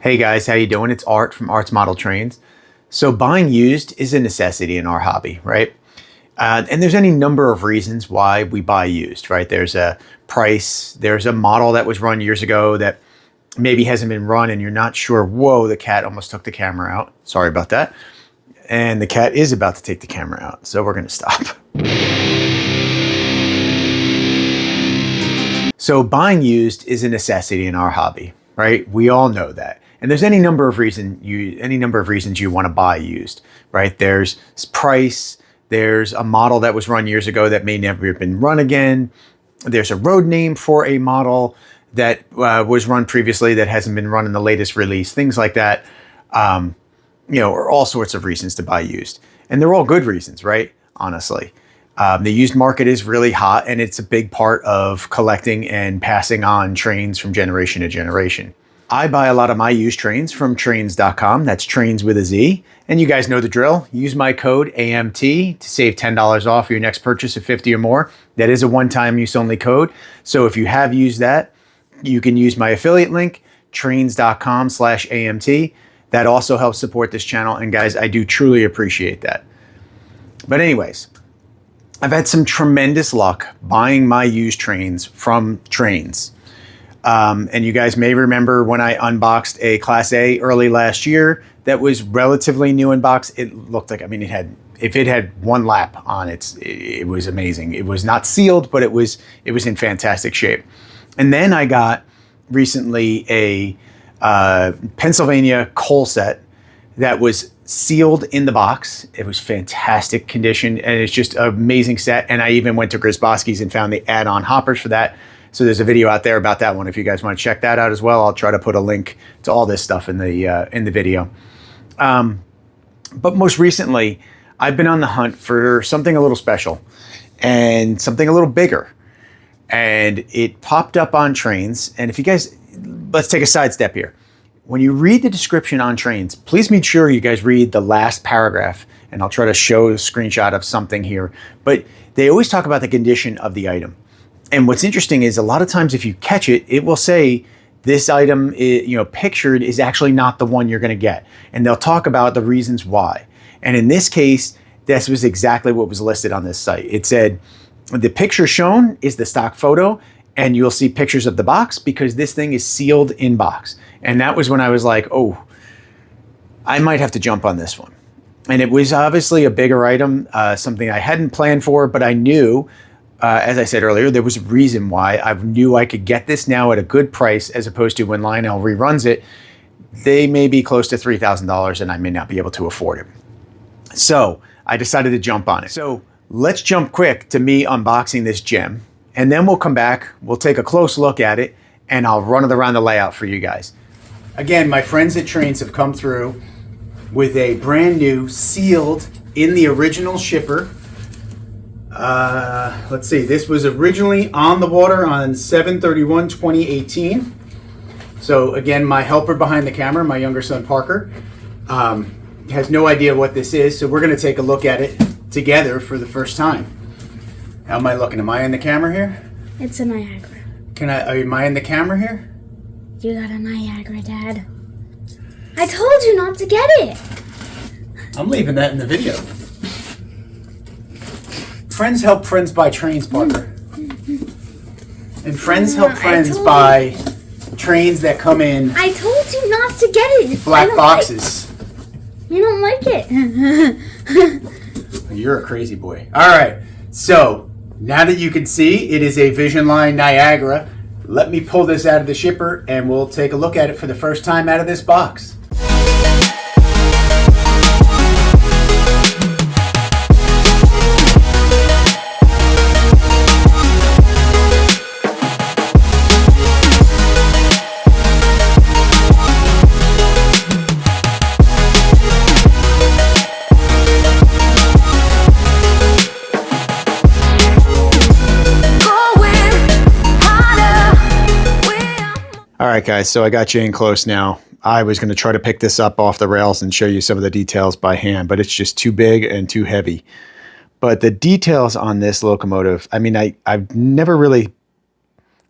Hey guys, how you doing? It's Art from Art's Model Trains. So buying used is a necessity in our hobby, right? And there's any number of reasons why we buy used, right? There's a price, there's a model that was run years ago that maybe hasn't been run and you're not sure, whoa, the cat almost took the camera out. Sorry about that. And the cat is about to take the camera out, so we're gonna stop. So buying used is a necessity in our hobby, right? We all know that. And there's any number of reasons you want to buy used, right? There's price, there's a model that was run years ago that may never have been run again. There's a road name for a model that was run previously that hasn't been run in the latest release, things like that. Or all sorts of reasons to buy used. And they're all good reasons, right? Honestly. The used market is really hot and it's a big part of collecting and passing on trains from generation to generation. I buy a lot of my used trains from Trainz.com. That's Trainz with a Z. And you guys know the drill. Use my code AMT to save $10 off your next purchase of 50 or more. That is a one-time use only code. So if you have used that, you can use my affiliate link, Trainz.com/AMT. That also helps support this channel. And guys, I do truly appreciate that. But anyways, I've had some tremendous luck buying my used trains from Trainz. And you guys may remember when I unboxed a Class A early last year that was relatively new in box. It looked like, if it had one lap on it, it was amazing. It was not sealed, but it was in fantastic shape. And then I got recently a Pennsylvania coal set that was sealed in the box. It was fantastic condition and it's just an amazing set. And I even went to Grzybowski's and found the add-on hoppers for that. So there's a video out there about that one. If you guys want to check that out as well, I'll try to put a link to all this stuff in the video. But most recently, I've been on the hunt for something a little special and something a little bigger. And it popped up on Trainz. And if you guys, let's take a side step here. When you read the description on Trainz, please make sure you guys read the last paragraph. And I'll try to show a screenshot of something here. But they always talk about the condition of the item. And what's interesting is a lot of times if you catch it, it will say this item, pictured is actually not the one you're going to get. And they'll talk about the reasons why. And in this case, this was exactly what was listed on this site. It said, the picture shown is the stock photo and you'll see pictures of the box because this thing is sealed in box. And that was when I was like, oh, I might have to jump on this one. And it was obviously a bigger item, something I hadn't planned for, but I knew, as I said earlier, there was a reason why I knew I could get this now at a good price as opposed to when Lionel reruns it, they may be close to $3,000 and I may not be able to afford it. So I decided to jump on it. So let's jump quick to me unboxing this gem and then we'll come back, we'll take a close look at it and I'll run it around the layout for you guys. Again, my friends at Trainz have come through with a brand new sealed in the original shipper. Let's see, this was originally on the water on 7/31/2018. So again, my helper behind the camera, my younger son Parker, has no idea what this is. So we're going to take a look at it together for the first time. How am I looking? Am I in the camera here? It's a Niagara. Am I in the camera here? You got a Niagara, Dad. I told you not to get it. I'm leaving that in the video. Friends help friends buy trains, Parker. And friends help friends buy trains that come in. I told you not to get it. Black boxes. You don't like it. You're a crazy boy. All right. So now that you can see, it is a Visionline Niagara. Let me pull this out of the shipper and we'll take a look at it for the first time out of this box. All right, guys, so I got you in close now. I was going to try to pick this up off the rails and show you some of the details by hand, but it's just too big and too heavy. But the details on this locomotive, I've never really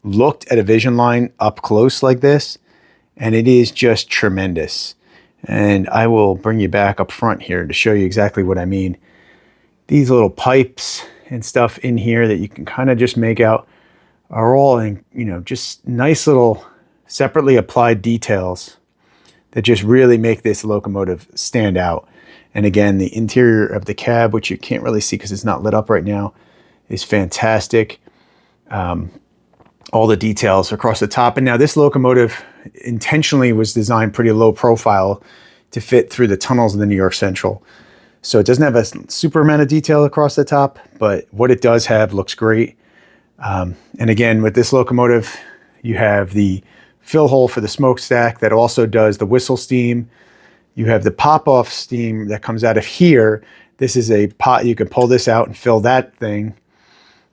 looked at a Visionline up close like this. and it is just tremendous. And I will bring you back up front here to show you exactly what I mean. These little pipes and stuff in here that you can kind of just make out are all in, you know, just nice little separately applied details that just really make this locomotive stand out. And again, the interior of the cab, which you can't really see because it's not lit up right now, is fantastic. All the details across the top. And now this locomotive intentionally was designed pretty low profile to fit through the tunnels of the New York Central. So it doesn't have a super amount of detail across the top, but what it does have looks great. And again, with this locomotive, you have the fill hole for the smokestack that also does the whistle steam. You have the pop-off steam that comes out of here. This is a pot. You can pull this out and fill that thing,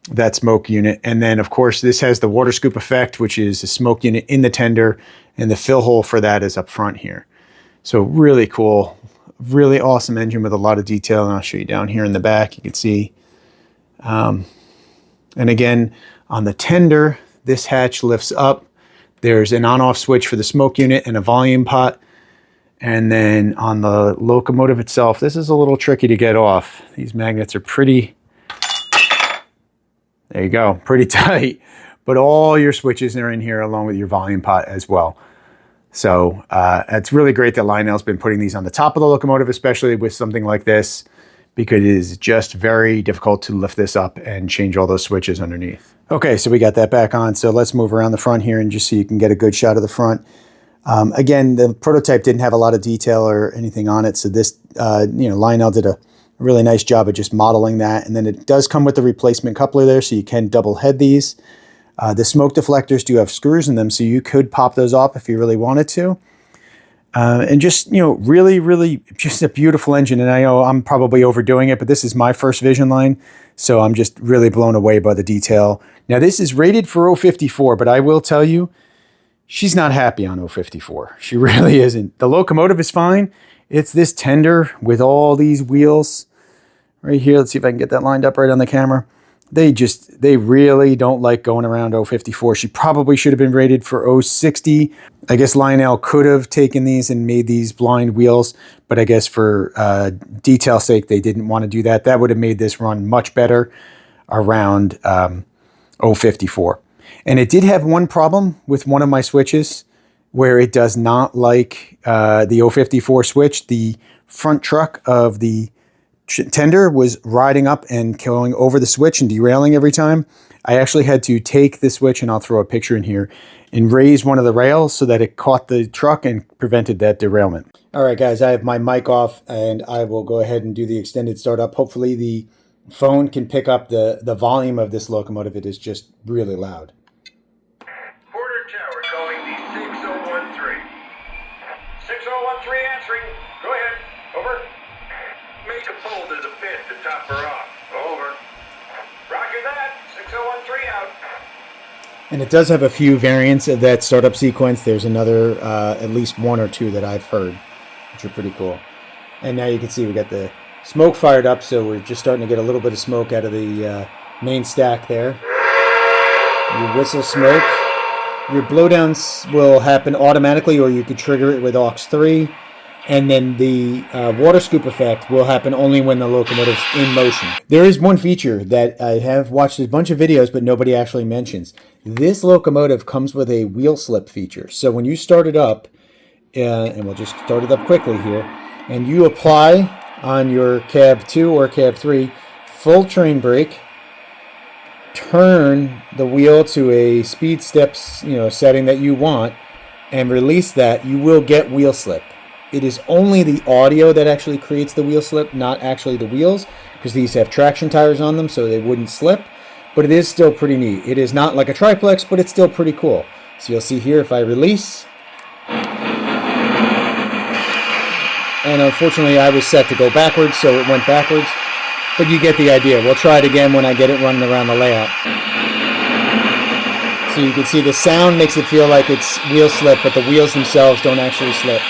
that smoke unit. And then, of course, this has the water scoop effect, which is a smoke unit in the tender, and the fill hole for that is up front here. So really cool, really awesome engine with a lot of detail. And I'll show you down here in the back. You can see. And again, on the tender, this hatch lifts up. There's an on-off switch for the smoke unit and a volume pot. And then on the locomotive itself, this is a little tricky to get off. These magnets are pretty, there you go, pretty tight. But all your switches are in here along with your volume pot as well. So it's really great that Lionel's been putting these on the top of the locomotive, especially with something like this, because it is just very difficult to lift this up and change all those switches underneath. Okay, so we got that back on. So let's move around the front here and just so you can get a good shot of the front. Again, the prototype didn't have a lot of detail or anything on it. So this, you know, Lionel did a really nice job of just modeling that. And then it does come with the replacement coupler there, so you can double head these. The smoke deflectors do have screws in them, so you could pop those off if you really wanted to. And just, you know, really, really just a beautiful engine. And I know I'm probably overdoing it, but this is my first Visionline, so I'm just really blown away by the detail. Now, this is rated for 054, but I will tell you, she's not happy on 054. She really isn't. The locomotive is fine. It's this tender with all these wheels right here. Let's see if I can get that lined up right on the camera. They really don't like going around 054. She probably should have been rated for 060. I guess Lionel could have taken these and made these blind wheels, but I guess for detail's sake, they didn't want to do that. That would have made this run much better around 054. And it did have one problem with one of my switches where it does not like the 054 switch. The front truck of the tender was riding up and going over the switch and derailing every time. I actually had to take the switch, and I'll throw a picture in here, and raise one of the rails so that it caught the truck and prevented that derailment. All right, guys, I have my mic off, and I will go ahead and do the extended startup. Hopefully the phone can pick up the volume of this locomotive. It is just really loud. Porter Tower calling the 6013. 6013 answering. Go ahead. Over. Make a pull to the pit to top her off. Over. Roger that. 6013 out. And it does have a few variants of that startup sequence. There's another, at least one or two that I've heard, which are pretty cool. And now you can see we got the smoke fired up, so we're just starting to get a little bit of smoke out of the main stack there. Your whistle smoke. Your blowdowns will happen automatically, or you could trigger it with aux 3. And then the water scoop effect will happen only when the locomotive's in motion. There is one feature that I have watched a bunch of videos, but nobody actually mentions. This locomotive comes with a wheel slip feature. So when you start it up, and we'll just start it up quickly here, and you apply on your cab 2 or cab 3, full train brake, turn the wheel to a speed steps, setting that you want, and release that, you will get wheel slip. It is only the audio that actually creates the wheel slip, not actually the wheels, because these have traction tires on them, so they wouldn't slip. But it is still pretty neat. It is not like a triplex, but it's still pretty cool. So you'll see here if I release. And unfortunately, I was set to go backwards, so it went backwards. But you get the idea. We'll try it again when I get it running around the layout. So you can see the sound makes it feel like it's wheel slip, but the wheels themselves don't actually slip.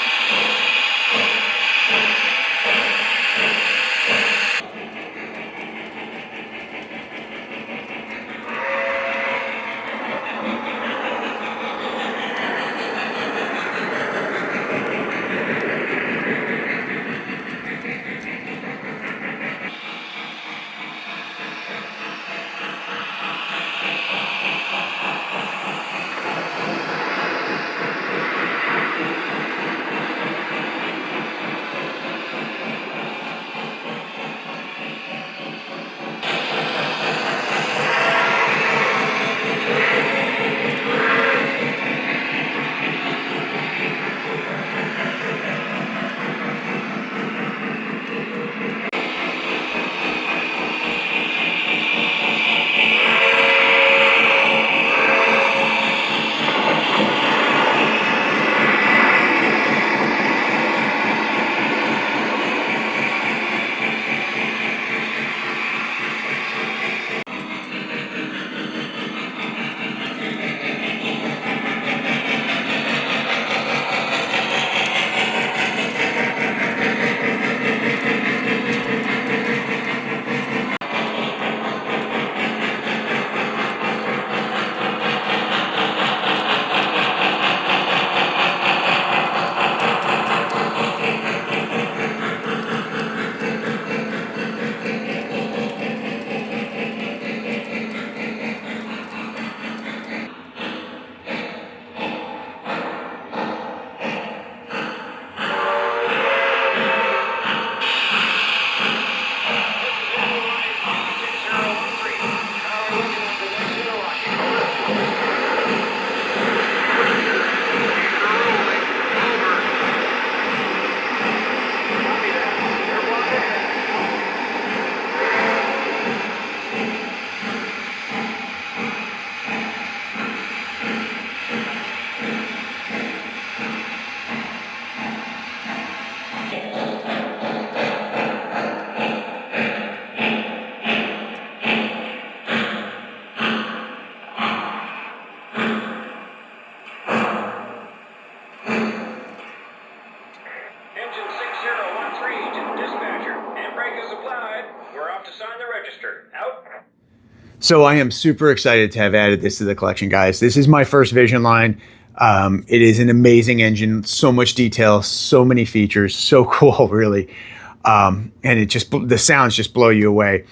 We're off to sign the register. Out. So I am super excited to have added this to the collection, guys. This is my first Visionline. It is an amazing engine, so much detail, so many features, so cool, really. And the sounds just blow you away.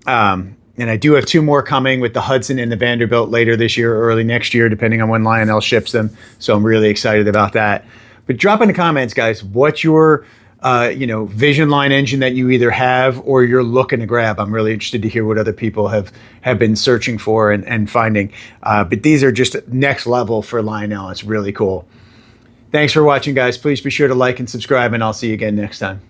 And I do have 2 more coming with the Hudson and the Vanderbilt later this year or early next year, depending on when Lionel ships them. So I'm really excited about that. But drop in the comments, guys, what's your Visionline engine that you either have or you're looking to grab. I'm really interested to hear what other people have been searching for and finding. But these are just next level for Lionel. It's really cool. Thanks for watching, guys. Please be sure to like and subscribe, and I'll see you again next time.